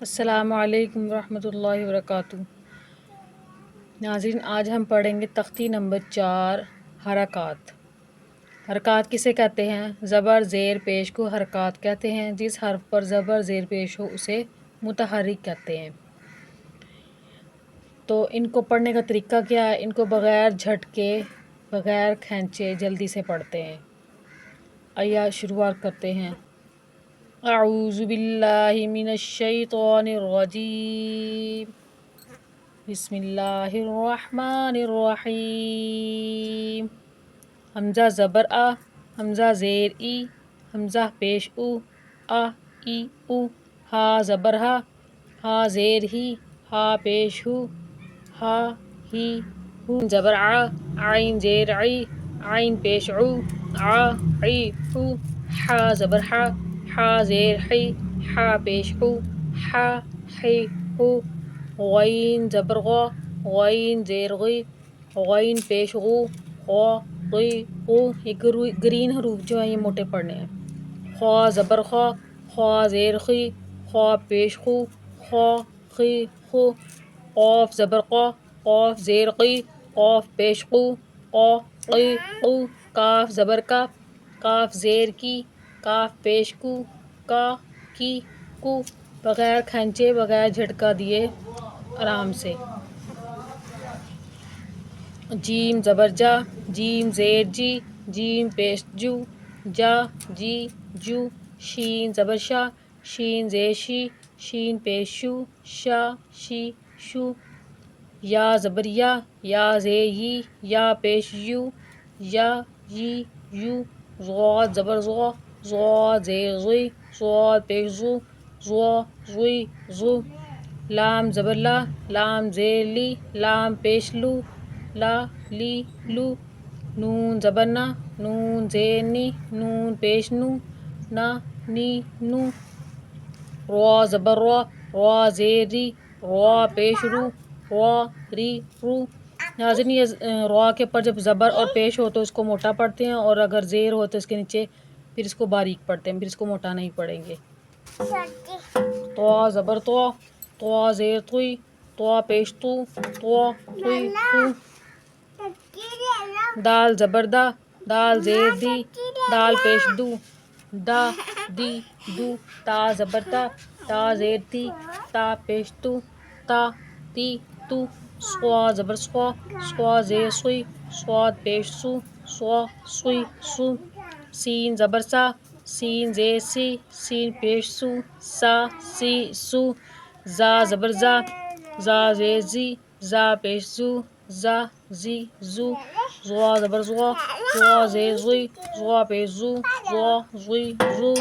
السلام علیکم ورحمۃ اللہ وبرکاتہ۔ ناظرین، آج ہم پڑھیں گے تختی نمبر 4 حرکات۔ حرکات کسے کہتے ہیں؟ زبر زیر پیش کو حرکات کہتے ہیں۔ جس حرف پر زبر زیر پیش ہو اسے متحرک کہتے ہیں۔ تو ان کو پڑھنے کا طریقہ کیا ہے؟ ان کو بغیر جھٹکے، بغیر کھینچے جلدی سے پڑھتے ہیں۔ آئیے شروعات کرتے ہیں۔ اعوذ باللہ من الشیطان الرجیم، بسم اللہ الرحمن الرحیم۔ حمزہ زبر آ، حمزہ زیر ای، حمزہ پیش او، آ ای او۔ ہا زبر ہا، ہا زیر ہی، ہا پیش ہو، ہا ہی ہو۔ زبر آ، عین زیر عی، عین پیش عو، آ عی او۔ حا زبر ہا، ہا زیر حی، ہا پیش ہو، ہا حی ہو۔ غین زبر غا، غین زیر غی، غین پیش غو، غا غی غو۔ یہ گرین حروف جو ہیں یہ موٹے پڑھنے ہیں۔ خا زبر خا، خا زیر خی، خا پیش خو، خا خی خو۔ قاف زبر قا، قاف زیر قی، قاف پیش قو، قا قی قو۔ کاف زبر کا، کاف زیر کی، کاف پیش کو، کا کی کو۔ بغیر کھنچے، بغیر جھٹکا دیے، آرام سے۔ جیم زبر جا، جیم زیر جی، جیم پیش جو، جا جی جو۔ شین زبر شا، شین زیر شی، شین پیش شو، شا شی شو۔ یا زبر یا، یا زیر یی، یا پیش یو، یا یی یو۔ ضاد زبر ضا، ضاد زیر ضی، ضاد پیش ضو، ضا ضی ضو۔ لام زبر لا، لام زیر لی، لام پیش لو، لا لی لو۔ نون زبر نا، نون زیر نی، نون پیش نو، نا نی نو۔ را زبر را، را زیر ری، را پیش رو، را ری رو۔ ناظرین، یہ را کے اوپر جب زبر اور پیش ہو تو اس کو موٹا پڑھتے ہیں، اور اگر زیر ہو تو اس کے نیچے پھر اس کو باریک پڑھتے ہیں، پھر اس کو موٹا نہیں پڑھیں گے۔ طا زبر طا، طا زیر طوی، طا پیش تو، طا طوی تو۔ دال زبر دا، دال زیر دی، دال پیش دو، دا دی دو۔ تا زبر تا، تا زیر تی، تا پیش تو، تا تی تو۔ صوا زبر صوا، صوا زیر سوئی، صاد پیش سو، صوا سوئی سو۔ سین زبر سا، سین زیر سی، سین پیش سو، سا سی سو۔ زا زبر زا، زا زیر زی، زا پیش زو، زا زی زو۔ زوا زبر زوا، زوا زیر زوی، زوا پیش زو، زوا زوی زو۔